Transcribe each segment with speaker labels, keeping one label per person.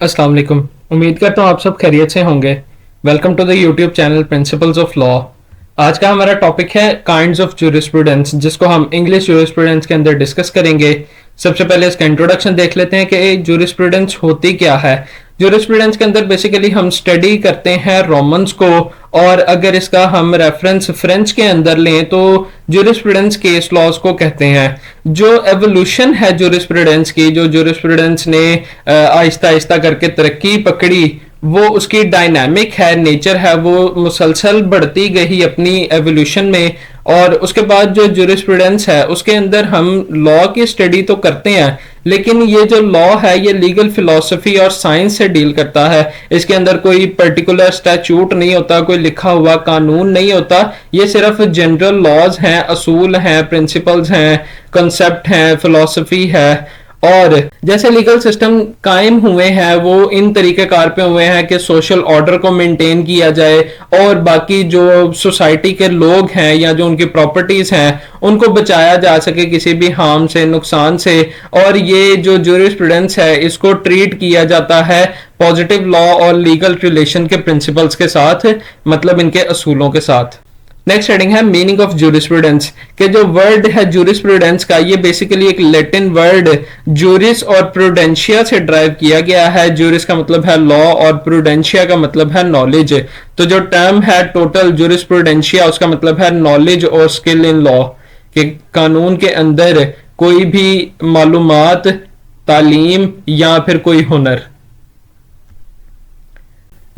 Speaker 1: अस्सलाम वालेकुम। उम्मीद करता हूँ आप सब खैरियत से होंगे। Welcome to the YouTube channel principles of law. आज का हमारा टॉपिक है काइंड्स ऑफ ज्यूरिस्प्रूडेंस, जिसको हम इंग्लिश ज्यूरिस्प्रूडेंस के अंदर डिस्कस करेंगे। सबसे पहले इसका इंट्रोडक्शन देख लेते हैं कि ज्यूरिस्प्रूडेंस होती क्या है। ज्यूरिस्प्रूडेंस के अंदर बेसिकली हम स्टडी करते हैं रोमन्स को, और अगर इसका हम रेफरेंस फ्रेंच के अंदर लें तो ज्यूरिस्प्रूडेंस केस लॉज को कहते हैं। जो एवोल्यूशन है ज्यूरिस्प्रूडेंस की, जो ज्यूरिस्प्रूडेंस ने आहिस्ता आहिस्ता करके तरक्की पकड़ी, वो उसकी डायनामिक है, नेचर है, वो मुसलसल बढ़ती गई अपनी एवोल्यूशन में। और उसके बाद जो ज्यूरिस्प्रूडेंस है उसके अंदर हम लॉ की स्टडी तो करते हैं, लेकिन ये जो लॉ है ये लीगल फिलॉसफी और साइंस से डील करता है। इसके अंदर कोई पर्टिकुलर स्टैच्यूट नहीं होता, कोई लिखा हुआ कानून नहीं होता। ये सिर्फ जनरल लॉज हैं, असूल हैं, प्रिंसिपल्स हैं, कंसेप्ट हैं, फिलॉसफी है। और जैसे लीगल सिस्टम कायम हुए हैं वो इन तरीकेकार पे हुए हैं कि सोशल ऑर्डर को मेंटेन किया जाए और बाकी जो सोसाइटी के लोग हैं या जो उनकी प्रॉपर्टीज हैं उनको बचाया जा सके किसी भी हार्म से, नुकसान से। और ये जो ज्यूरिस्प्रूडेंस है इसको ट्रीट किया जाता है पॉजिटिव लॉ और लीगल रिलेशन के प्रिंसिपल्स के साथ, मतलब इनके असूलों के साथ। नेक्स्ट हेडिंग है मीनिंग ऑफ ज्यूरिस्प्रूडेंस, के जो वर्ड है ज्यूरिस्प्रूडेंस का, ये बेसिकली एक लैटिन वर्ड ज्यूरिस और प्रूडेंशिया से ड्राइव किया गया है। ज्यूरिस का मतलब है लॉ और प्रूडेंशिया का मतलब है नॉलेज। तो जो टर्म है टोटल ज्यूरिस्प्रूडेंशिया, उसका मतलब है नॉलेज और स्किल इन लॉ, कि कानून के अंदर कोई भी मालूमात, तालीम या फिर कोई हुनर।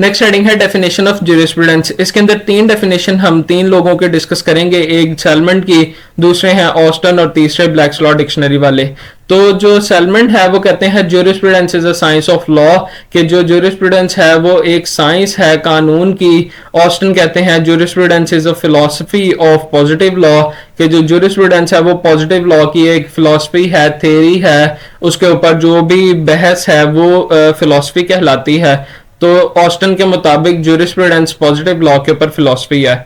Speaker 1: नेक्स्ट हेडिंग है डेफिनेशन ऑफ ज्यूरिस्प्रूडेंस। इसके अंदर तीन डेफिनेशन हम तीन लोगों के डिस्कस करेंगे, एक सेलमेंट की, दूसरे हैं ऑस्टन और तीसरे ब्लैक्स लॉ डिक्शनरी वाले। तो जो सेलमेंट है वो कहते हैं jurisprudence is a science of law, कि जो ज्यूरिस्प्रूडेंस है वो एक साइंस है कानून की। ऑस्टन कहते हैं jurisprudence is a philosophy of positive law, कि जो ज्यूरिस्प्रूडेंस है वो पॉजिटिव लॉ की एक फिलॉसफी है, थ्योरी है, उसके ऊपर जो भी बहस है वो फिलॉसफी कहलाती है। तो ऑस्टन के मुताबिक ज्यूरिस्प्रूडेंस पॉजिटिव लॉ के ऊपर फिलॉसफी है।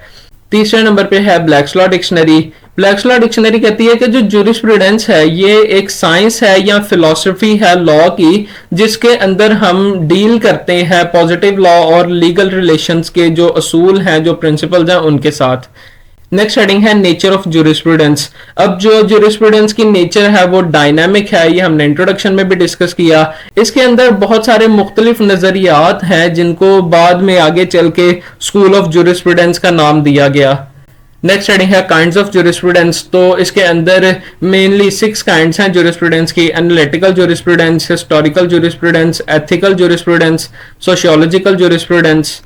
Speaker 1: तीसरे नंबर पे है blacks law dictionary. Blacks law dictionary कहती है कि जो ज्यूरिस्प्रूडेंस है ये एक साइंस है या फिलॉसफी है लॉ की, जिसके अंदर हम डील करते हैं पॉजिटिव लॉ और लीगल रिलेशंस के जो असूल हैं, जो प्रिंसिपल्स हैं, उनके साथ। नेक्स्ट हेडिंग है नेचर ऑफ ज्यूरिस्प्रूडेंस। अब जो ज्यूरिस्प्रूडेंस की नेचर है वो डायनामिक है, ये हमने इंट्रोडक्शन में भी डिस्कस किया। इसके अंदर बहुत सारे मुख्तलिफ नजरियात हैं जिनको बाद में आगे चल के स्कूल ऑफ ज्यूरिस्प्रूडेंस का नाम दिया गया। नेक्स्ट हेडिंग है काइंड्स ऑफ ज्यूरिस्प्रूडेंस। तो इसके अंदर मेनली 6 काइंड्स हैं ज्यूरिस्प्रूडेंस की: analytical jurisprudence, historical jurisprudence, ethical jurisprudence, sociological jurisprudence,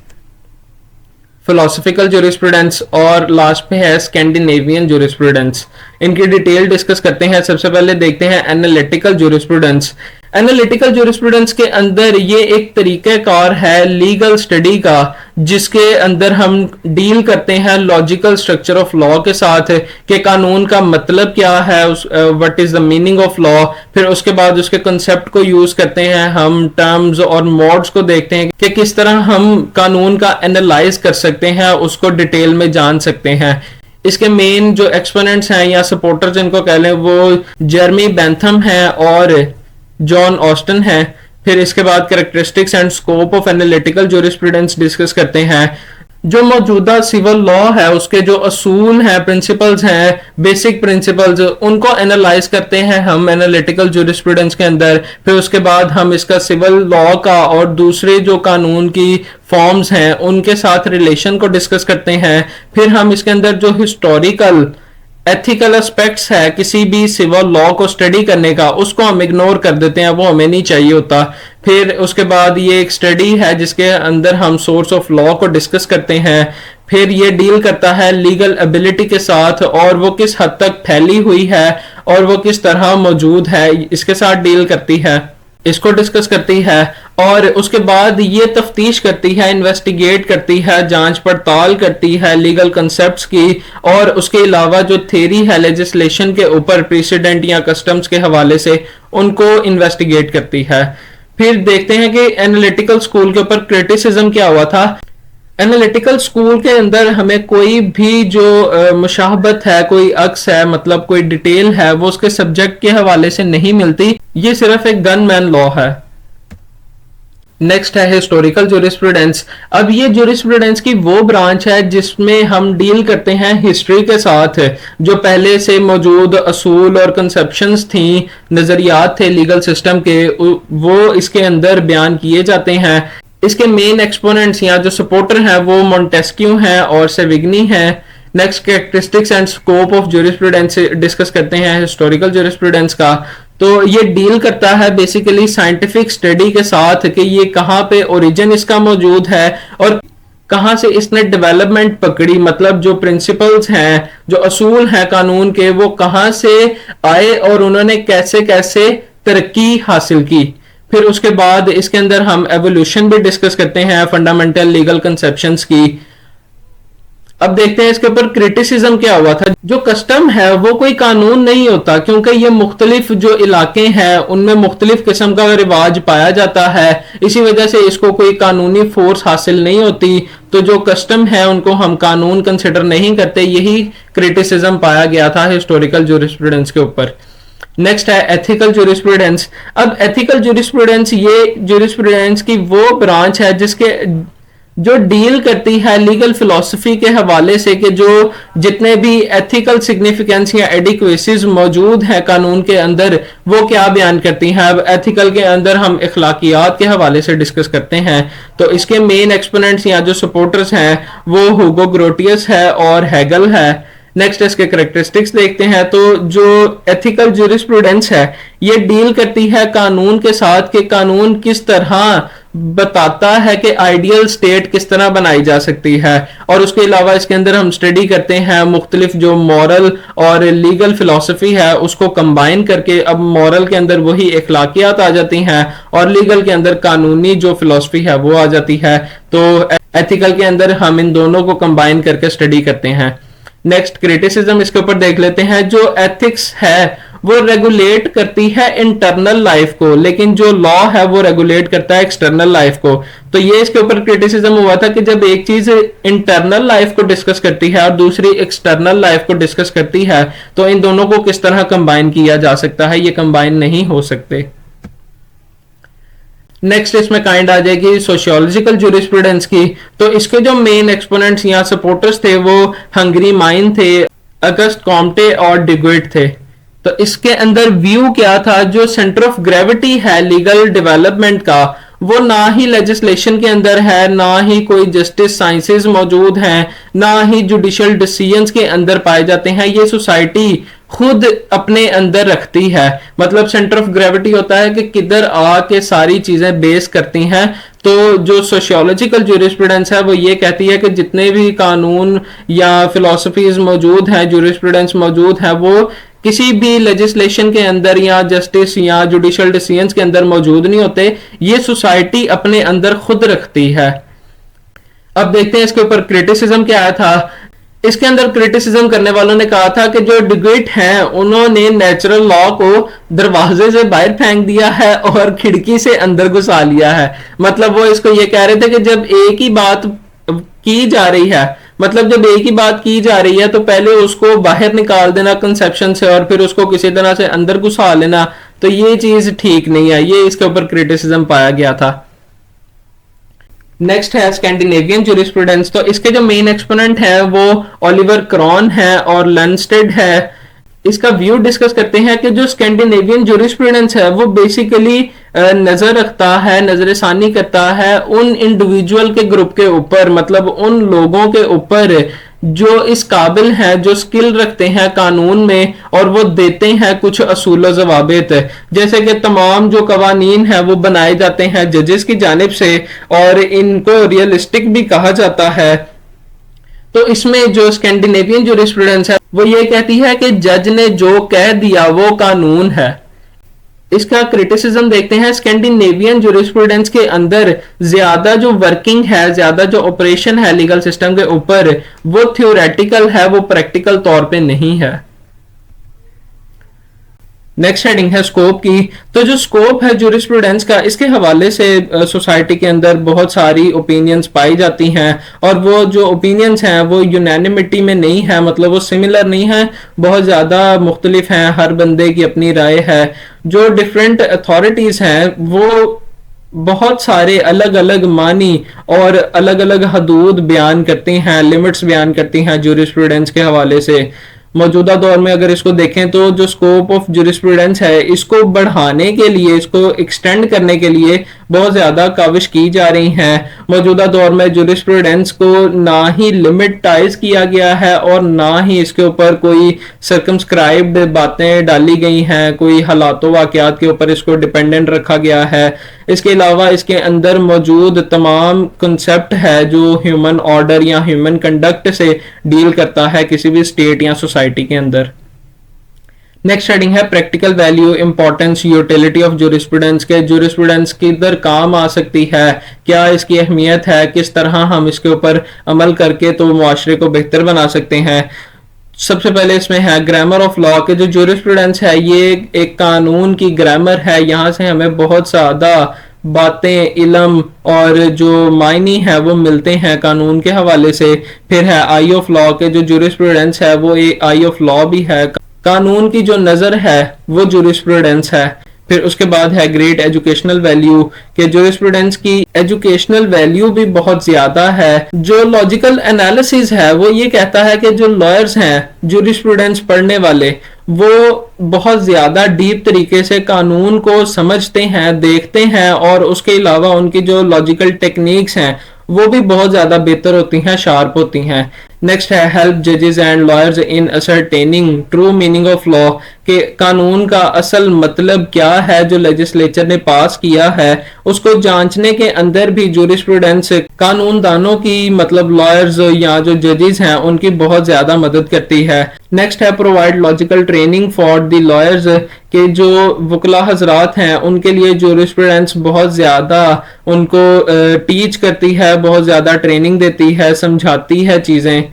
Speaker 1: philosophical jurisprudence, और लास्ट पे है स्कैंडिनेवियन ज्यूरिस्प्रूडेंस। इनकी डिटेल डिस्कस करते हैं। सबसे पहले देखते हैं एनालिटिकल ज्यूरिस्प्रूडेंस। एनालिटिकल ज्यूरिस्प्रूडेंस के अंदर ये एक तरीक़ाकार है लीगल स्टडी का, जिसके अंदर हम डील करते हैं लॉजिकल स्ट्रक्चर ऑफ लॉ के साथ, कि कानून का मतलब क्या है, what is the meaning of law. फिर उसके बाद उसके कंसेप्ट को यूज करते हैं, हम टर्म्स और मोड्स को देखते हैं कि किस तरह हम कानून का एनालाइज कर सकते हैं, उसको डिटेल में जान सकते हैं। इसके मेन जो एक्सपोनेंट्स हैं या सपोर्टर्स जिनको कह लें वो जेरमी बेंथम है और जॉन ऑस्टन है। फिर इसके बाद characteristics and scope of analytical jurisprudence discuss करते हैं। जो मौजूदा सिविल लॉ है उसके जो असूल हैं, प्रिंसिपल्स हैं, बेसिक प्रिंसिपल्स, उनको एनालाइज करते हैं हम एनालिटिकल ज्यूरिस्प्रूडेंस के अंदर। फिर उसके बाद हम इसका सिविल लॉ का और दूसरे जो कानून की फॉर्म्स हैं उनके साथ रिलेशन को डिस्कस करते हैं। फिर हम इसके अंदर जो हिस्टोरिकल एथिकल एस्पेक्ट्स है किसी भी सिविल लॉ को स्टडी करने का, उसको हम इग्नोर कर देते हैं, वो हमें नहीं चाहिए होता। फिर उसके बाद ये एक स्टडी है जिसके अंदर हम सोर्स ऑफ लॉ को डिस्कस करते हैं। फिर ये डील करता है लीगल एबिलिटी के साथ, और वो किस हद तक फैली हुई है और वो किस तरह मौजूद है, इसके साथ डील करती है, इसको डिस्कस करती है। और उसके बाद ये तफ्तीश करती है, इन्वेस्टिगेट करती है, जांच पड़ताल करती है लीगल कंसेप्ट्स की, और उसके अलावा जो थ्योरी है लेजिस्लेशन के ऊपर प्रेसिडेंट या कस्टम्स के हवाले से, उनको इन्वेस्टिगेट करती है। फिर देखते हैं कि एनालिटिकल स्कूल के ऊपर क्रिटिसिज्म क्या हुआ था। एनालिटिकल स्कूल के अंदर हमें कोई भी जो मुशाहबत है, कोई अक्स है, मतलब कोई डिटेल है, वो उसके सब्जेक्ट के हवाले से नहीं मिलती। ये सिर्फ एक गनमैन लॉ है। नेक्स्ट है हिस्टोरिकल ज्यूरिस्प्रूडेंस। अब ये ज्यूरिस्प्रूडेंस की वो ब्रांच है जिसमें हम डील करते हैं हिस्ट्री के साथ, जो पहले से मौजूद असूल और कंसेप्शंस थी, नजरियात थे लीगल सिस्टम के, वो इसके अंदर बयान किए जाते हैं। इसके मेन एक्सपोनेंट्स या जो सपोर्टर हैं वो मोंटेस्क्यू हैं और सेविग्नी हैं। Next characteristics and scope of jurisprudence discuss करते हैं हिस्टोरिकल ज्यूरिस्प्रूडेंस का। तो ये डील करता है बेसिकली साइंटिफिक स्टडी के साथ कि ये कहाँ पे ओरिजिन इसका मौजूद है और कहाँ से इसने डेवलपमेंट पकड़ी, मतलब जो प्रिंसिपल्स हैं, जो असूल हैं कानून के, वो कहाँ से आए और उन्होंने कैसे कैसे तरक्की हासिल की। फिर उसके बाद इसके अंदर हम एवोल्यूशन भी डिस्कस करते हैं फंडामेंटल लीगल कंसेप्शंस की। अब देखते हैं इसके ऊपर क्रिटिसिज्म क्या हुआ था। जो कस्टम है वो कोई कानून नहीं होता, क्योंकि ये मुख्तलिफ जो इलाके हैं उनमें मुख्तलिफ किस्म का रिवाज पाया जाता है, इसी वजह से इसको कोई कानूनी फोर्स हासिल नहीं होती। तो जो कस्टम है उनको हम कानून कंसिडर नहीं करते। यही क्रिटिसिज्म पाया गया था हिस्टोरिकल ज्यूरिस्प्रूडेंस के ऊपर। नेक्स्ट है एथिकल ज्यूरिस्प्रूडेंस। अब एथिकल ज्यूरिस्प्रूडेंस ये ज्यूरिस्प्रूडेंस की वो ब्रांच है जिसके जो डील करती है लीगल फिलॉसफी के हवाले से कि जो जितने भी एथिकल सिग्निफिकेंस या एडिक्वेसीज मौजूद हैं कानून के अंदर वो क्या बयान करती हैं। अब एथिकल के अंदर हम इखलाकियात के हवाले से डिस्कस करते हैं। तो इसके मेन एक्सपोनेंट्स या जो सपोर्टर्स हैं वो हुगो ग्रोटियस है और हैगल है। नेक्स्ट इसके करेक्टरिस्टिक्स देखते हैं। तो जो एथिकल ज्यूरिस्प्रूडेंस है ये डील करती है कानून के साथ कि कानून किस तरह बताता है कि आइडियल स्टेट किस तरह बनाई जा सकती है, और उसके अलावा इसके अंदर हम स्टडी करते हैं मुख्तलिफ जो मॉरल और लीगल फिलॉसफी है उसको कंबाइन करके। अब मॉरल के अंदर वही इखलाकियात आ जाती हैं और लीगल के अंदर कानूनी जो फिलॉसफी है वो आ जाती है। तो एथिकल के अंदर हम इन दोनों को कंबाइन करके स्टडी करते हैं। नेक्स्ट क्रिटिसिज्म इसके ऊपर देख लेते हैं। जो एथिक्स है वो रेगुलेट करती है इंटरनल लाइफ को, लेकिन जो लॉ है वो रेगुलेट करता है एक्सटर्नल लाइफ को। तो ये इसके ऊपर क्रिटिसिज्म हुआ था कि जब एक चीज इंटरनल लाइफ को डिस्कस करती है और दूसरी एक्सटर्नल लाइफ को डिस्कस करती है तो इन दोनों को किस तरह कंबाइन किया जा सकता है, ये कंबाइन नहीं हो सकते। नेक्स्ट इसमें काइंड आ जाएगी सोशियोलॉजिकल ज्यूरिस्प्रूडेंस की। तो इसके जो मेन एक्सपोनेंट्स या सपोर्टर्स थे वो हंगरी माइन थे, अगस्ट कॉम्टे और डिग्विट थे। तो इसके अंदर व्यू क्या था, जो सेंटर ऑफ ग्रेविटी है लीगल डेवलपमेंट का वो ना ही लेजिस्लेशन के अंदर है, ना ही कोई जस्टिस साइंसेज मौजूद हैं, ना ही जुडिशियल डिसीजंस के अंदर पाए जाते हैं। ये सोसाइटी खुद अपने अंदर रखती है। मतलब सेंटर ऑफ ग्रेविटी होता है कि किधर आके सारी चीजें बेस करती हैं। तो जो सोशियोलॉजिकल ज्यूरिस्प्रूडेंस है वो ये कहती है कि जितने भी कानून या फिलॉसफीज मौजूद हैं, ज्यूरिस्प्रूडेंस मौजूद है, वो किसी भी लेजिस्लेशन के अंदर या जस्टिस या जुडिशियल डिसीजंस के अंदर मौजूद नहीं होते। ये सोसाइटी अपने अंदर खुद रखती है। अब देखते हैं इसके ऊपर क्रिटिसिज्म क्या आया था। इसके अंदर क्रिटिसिज्म करने वालों ने कहा था कि जो डिग्विट हैं उन्होंने नेचुरल लॉ को दरवाजे से बाहर फेंक दिया है और खिड़की से अंदर घुसा लिया है। मतलब वो इसको ये कह रहे थे कि जब एक ही बात की जा रही है, मतलब जब एक ही बात की जा रही है तो पहले उसको बाहर निकाल देना कंसेप्शन से और फिर उसको किसी तरह से अंदर घुसा लेना, तो ये चीज ठीक नहीं है। ये इसके ऊपर क्रिटिसिज्म पाया गया था। नेक्स्ट है स्कैंडिनेवियन ज्यूरिस्प्रूडेंस। तो इसके जो मेन एक्सपोनेंट है वो ओलिवर क्रॉन है और लर्नस्टेड है। इसका व्यू डिस्कस करते हैं कि जो स्कैंडिनेवियन ज्यूरिस्प्रूडेंस है वो बेसिकली नजर रखता है, नजरसानी करता है उन इंडिविजुअल के ग्रुप के ऊपर, मतलब उन लोगों के ऊपर जो इस काबिल हैं, जो स्किल रखते हैं कानून में, और वो देते हैं कुछ असूल ज़वाबित। जैसे कि तमाम जो कवानीन है वो बनाए जाते हैं जजेस की जानिब से और इनको रियलिस्टिक भी कहा जाता है। तो इसमें जो स्कैंडिनेवियन ज्यूरिस्प्रूडेंस है वो ये कहती है कि जज ने जो कह दिया वो कानून है। इसका क्रिटिसिज्म देखते हैं। स्कैंडिनेवियन ज्यूरिस्प्रूडेंस के अंदर ज्यादा जो वर्किंग है, ज्यादा जो ऑपरेशन है लीगल सिस्टम के ऊपर, वो थ्योरेटिकल है, वो प्रैक्टिकल तौर पे नहीं है। नेक्स्ट हेडिंग है स्कोप की। तो जो स्कोप है ज्यूरिस्प्रूडेंस का, इसके हवाले से सोसाइटी के अंदर बहुत सारी ओपिनियंस पाई जाती हैं और वो जो ओपिनियंस हैं वो यूनानिमिटी में नहीं है, मतलब वो सिमिलर नहीं है, बहुत ज़्यादा मुख्तलिफ हैं, हर बंदे की अपनी राय है। जो डिफरेंट अथॉरिटीज़ हैं वो बहुत सारे अलग अलग मानी और अलग अलग हदूद बयान करती हैं, लिमिट्स बयान करती हैं जूरिस्प्रूडेंस के हवाले से। मौजूदा दौर में अगर इसको देखें तो जो स्कोप ऑफ जूरिस्प्रूडेंस है, इसको बढ़ाने के लिए, इसको एक्सटेंड करने के लिए बहुत ज़्यादा काविश की जा रही हैं। मौजूदा दौर में जूरिस्प्रूडेंस को ना ही लिमिटाइज किया गया है और ना ही इसके ऊपर कोई सर्कमस्क्राइब्ड बातें डाली गई हैं, कोई हालातों वाक़यात के ऊपर इसको डिपेंडेंट रखा गया है। इसके अलावा इसके अंदर मौजूद तमाम कंसेप्ट है जो ह्यूमन ऑर्डर या ह्यूमन कंडक्ट से डील करता है किसी भी स्टेट या सोसाइटी के अंदर। नेक्स्ट हेडिंग है practical value, importance, utility of jurisprudence के जूरिस्प्रूडेंस किधर काम आ सकती है, क्या इसकी अहमियत है, किस तरह हम इसके ऊपर अमल करके तो मुआशरे को बेहतर बना सकते हैं। सबसे पहले इसमें है ग्रामर ऑफ लॉ के जो जूरिस्प्रूडेंस है ये एक कानून की ग्रामर है। यहाँ से हमें बहुत ज़्यादा बातें, इल्म और जो मायनी है वो मिलते हैं कानून के हवाले से। फिर है आई ऑफ लॉ के जो जूरिस्प्रूडेंस है वो एक आई ऑफ लॉ भी है, कानून की जो नज़र है वो जूरिस्प्रूडेंस है। फिर उसके बाद है ग्रेट एजुकेशनल वैल्यू के जूरिस्प्रूडेंस की एजुकेशनल वैल्यू भी बहुत ज्यादा है। जो लॉजिकल एनालिसिस है वो ये कहता है कि जो लॉयर्स हैं जूरिस्प्रूडेंस पढ़ने वाले, वो बहुत ज्यादा डीप तरीके से कानून को समझते हैं, देखते हैं और उसके अलावा उनकी जो लॉजिकल टेक्निक्स हैं वो भी बहुत ज्यादा बेहतर होती हैं, शार्प होती हैं। नेक्स्ट है हेल्प जजेस and lawyers in ascertaining true meaning of law के कानून का असल मतलब क्या है जो लेजिस्लेचर ने पास किया है उसको जांचने के अंदर भी जूरिस्प्रूडेंस कानून दानों की, मतलब लॉयर्स या जो जजेस हैं उनकी बहुत ज्यादा मदद करती है। नेक्स्ट है provide logical training for the lawyers के जो वकला हजरात हैं उनके लिए जूरिस्प्रूडेंस बहुत ज्यादा उनको टीच करती है, बहुत ज्यादा ट्रेनिंग देती है, समझाती है चीजें।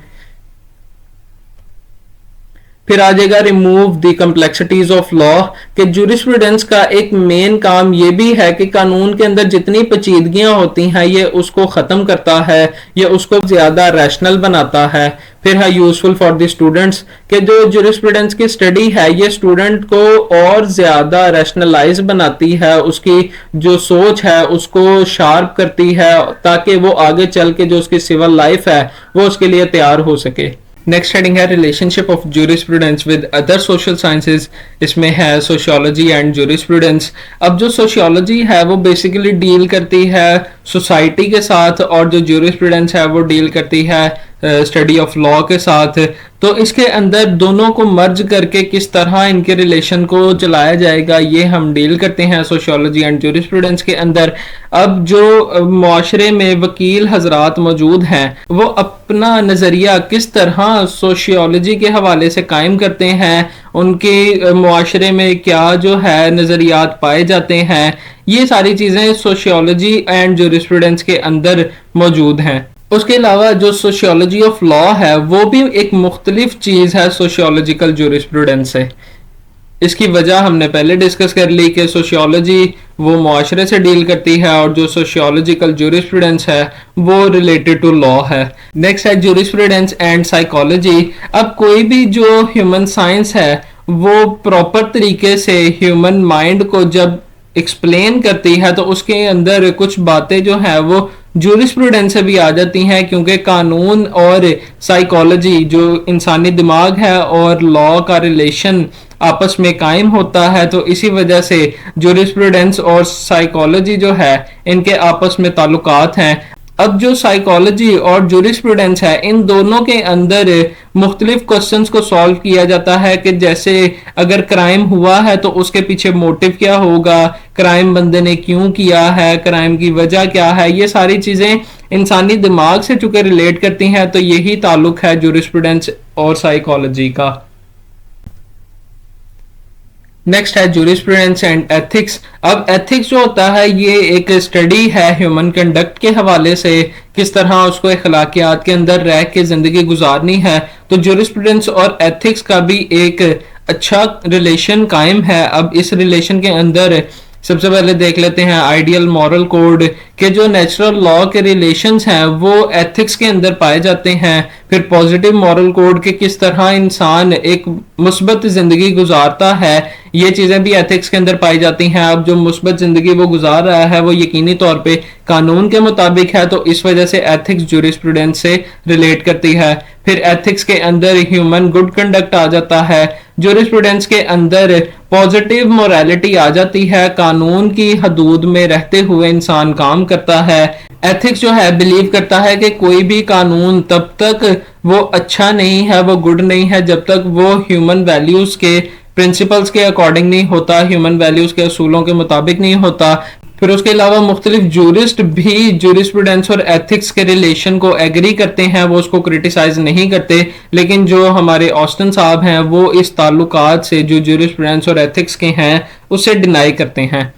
Speaker 1: फिर आ जाएगा remove the complexities of law के जूरिस्प्रूडेंस का एक मेन काम ये भी है कि कानून के अंदर जितनी पेचीदगियां होती हैं ये उसको खत्म करता है, ये उसको ज्यादा रैशनल बनाता है। फिर है यूजफुल फॉर द स्टूडेंट्स के जो जूरिस्प्रूडेंस की स्टडी है ये स्टूडेंट को और ज्यादा रैशनलाइज बनाती है, उसकी जो सोच है उसको शार्प करती है ताकि वो आगे चल के जो उसकी सिविल लाइफ है वो उसके लिए तैयार हो सके। नेक्स्ट हेडिंग है relationship of jurisprudence with other social sciences, इसमें है सोशियोलॉजी एंड जूरिस्प्रूडेंस। अब जो सोशियोलॉजी है वो बेसिकली डील करती है सोसाइटी के साथ और जो जूरिस्प्रूडेंस है वो डील करती है स्टडी ऑफ लॉ के साथ। तो इसके अंदर दोनों को मर्ज करके किस तरह इनके रिलेशन को चलाया जाएगा ये हम डील करते हैं सोशियोलॉजी एंड जूरिस्प्रूडेंस के अंदर। अब जो मुआशरे में वकील हजरात मौजूद हैं वो अपना नज़रिया किस तरह सोशियोलॉजी के हवाले से कायम करते हैं, उनके मुआशरे में क्या जो है नज़रियात पाए जाते हैं, ये सारी चीज़ें सोशियोलॉजी एंड जूरिस्प्रूडेंस के अंदर मौजूद हैं। उसके अलावा जो सोशियोलॉजी ऑफ लॉ है वो भी एक मुख्तलिफ चीज़ है सोशियोलॉजिकल जूरिस्प्रूडेंस से। इसकी वजह हमने पहले डिस्कस कर ली कि सोशियोलॉजी वो मुआशरे से डील करती है और जो सोशियोलॉजिकल जूरिस्प्रूडेंस है वो रिलेटेड टू लॉ है। नेक्स्ट है जूरिस्प्रूडेंस एंड साइकोलॉजी। अब कोई भी जो ह्यूमन साइंस है वो प्रॉपर तरीके से ह्यूमन माइंड को जब एक्सप्लेन करती है तो उसके अंदर कुछ बातें जो है वो जूरिस्प्रूडेंस से भी आ जाती हैं, क्योंकि कानून और साइकोलॉजी जो इंसानी दिमाग है और लॉ का रिलेशन आपस में कायम होता है, तो इसी वजह से जूरिस्प्रूडेंस और साइकोलॉजी जो है इनके आपस में ताल्लुकात हैं। अब जो साइकोलॉजी और जूरिस्प्रूडेंस है इन दोनों के अंदर मुख्तलिफ क्वेश्चंस को सॉल्व किया जाता है कि जैसे अगर क्राइम हुआ है तो उसके पीछे मोटिव क्या होगा, क्राइम बंदे ने क्यों किया है, क्राइम की वजह क्या है, ये सारी चीजें इंसानी दिमाग से चूंकि रिलेट करती हैं तो यही ताल्लुक है जूरिस्प्रूडेंस और साइकोलॉजी का। नेक्स्ट है जूरिस्प्रूडेंस एंड एथिक्स। अब एथिक्स जो होता है ये एक स्टडी है ह्यूमन कंडक्ट के हवाले से, किस तरह उसको अखलाकियात के अंदर रह के जिंदगी गुजारनी है। तो जूरिस्प्रूडेंस और एथिक्स का भी एक अच्छा रिलेशन कायम है। अब इस रिलेशन के अंदर सबसे पहले देख लेते हैं आइडियल मॉरल कोड के जो नेचुरल लॉ के रिलेशंस हैं वो एथिक्स के अंदर पाए जाते हैं। फिर पॉजिटिव मॉरल कोड के किस तरह इंसान एक मुस्बत जिंदगी गुजारता है, ये चीजें भी एथिक्स के अंदर पाई जाती हैं। अब जो मुस्बत जिंदगी वो गुजार रहा है वो यकीनी तौर पे कानून के मुताबिक है, तो इस वजह से एथिक्स जूरिस्प्रूडेंस से रिलेट करती है। फिर एथिक्स के अंदर ह्यूमन गुड कंडक्ट आ जाता है। जूरिस्प्रूडेंस के अंदर पॉजिटिव मोरालिटी आ जाती है, कानून की हदूद में रहते हुए इंसान काम करता है। एथिक्स जो है बिलीव करता है कि कोई भी कानून तब तक वो अच्छा नहीं है, वो गुड नहीं है, जब तक वो ह्यूमन वैल्यूज के प्रिंसिपल्स के अकॉर्डिंग नहीं होता, ह्यूमन वैल्यूज के असूलों के मुताबिक नहीं होता। फिर उसके अलावा मुख्तलिफ जूरिस्ट भी जूरिस्प्रूडेंस और एथिक्स के रिलेशन को एग्री करते हैं, वो उसको क्रिटिसाइज नहीं करते। लेकिन जो हमारे ऑस्टन साहब हैं वो इस ताल्लुकात से जो जूरिस्प्रूडेंस और एथिक्स के हैं उससे डिनाई करते हैं।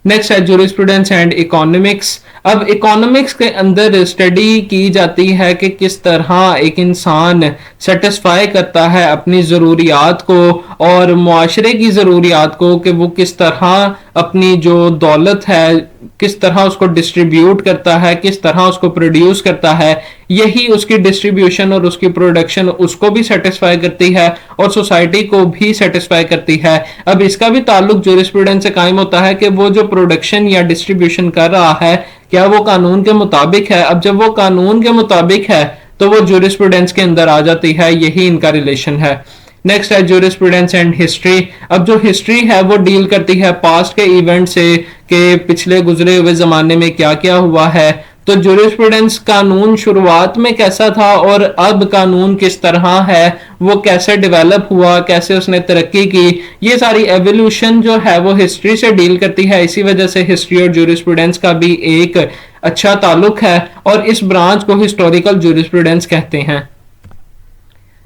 Speaker 1: नेक्स्ट है जूरिस्प्रूडेंस एंड इकोनॉमिक्स। अब इकोनॉमिक्स के अंदर स्टडी की जाती है कि किस तरह एक इंसान सेटिस्फाई करता है अपनी ज़रूरियात को और मुआशरे की ज़रूरियात को, कि वो किस तरह अपनी जो दौलत है किस तरह उसको डिस्ट्रीब्यूट करता है, किस तरह उसको प्रोड्यूस करता है। यही उसकी डिस्ट्रीब्यूशन और उसकी प्रोडक्शन उसको भी सेटिस्फाई करती है और सोसाइटी को भी सेटिस्फाई करती है। अब इसका भी ताल्लुक जूरिस्प्रूडेंस से कायम होता है कि वो जो प्रोडक्शन या डिस्ट्रीब्यूशन कर रहा है क्या वो कानून के मुताबिक है। अब जब वो कानून के मुताबिक है तो वो जूरिस्प्रूडेंस के अंदर आ जाती है, यही इनका रिलेशन है। नेक्स्ट है जूरिस्प्रूडेंस एंड हिस्ट्री। अब जो हिस्ट्री है वो डील करती है पास्ट के इवेंट से, कि पिछले गुजरे हुए जमाने में क्या क्या हुआ है। तो जूरिस्प्रूडेंस कानून शुरुआत में कैसा था और अब कानून किस तरह है, वो कैसे डेवलप हुआ, कैसे उसने तरक्की की, ये सारी एवोल्यूशन जो है वो हिस्ट्री से डील करती है। इसी वजह से हिस्ट्री और जूरिस्प्रूडेंस का भी एक अच्छा ताल्लुक है और इस ब्रांच को हिस्टोरिकल जूरिस्प्रूडेंस कहते हैं।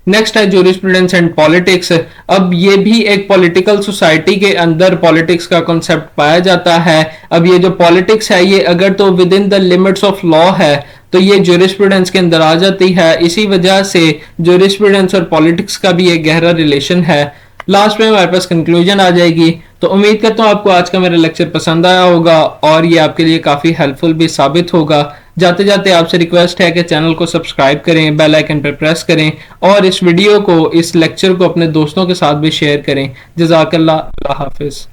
Speaker 1: नेक्स्ट है जूरिस्प्रूडेंस एंड पॉलिटिक्स। अब ये भी एक पॉलिटिकल सोसाइटी के अंदर पॉलिटिक्स का कॉन्सेप्ट पाया जाता है। अब ये जो पॉलिटिक्स है ये अगर तो with in the limits of law है तो ये जूरिस्प्रूडेंस के अंदर आ जाती है। इसी वजह से जूरिस्प्रूडेंस और पॉलिटिक्स का भी एक गहरा रिलेशन है। लास्ट में हमारे पास कंक्लूजन आ जाएगी। तो उम्मीद करता हूँ आपको आज का मेरा लेक्चर पसंद आया होगा और ये आपके लिए काफ़ी हेल्पफुल भी साबित होगा। जाते जाते आपसे रिक्वेस्ट है कि चैनल को सब्सक्राइब करें, बेल आइकन पर प्रेस करें और इस वीडियो को, इस लेक्चर को अपने दोस्तों के साथ भी शेयर करें। जज़ाकल्लाह, अल्लाह हाफिज़।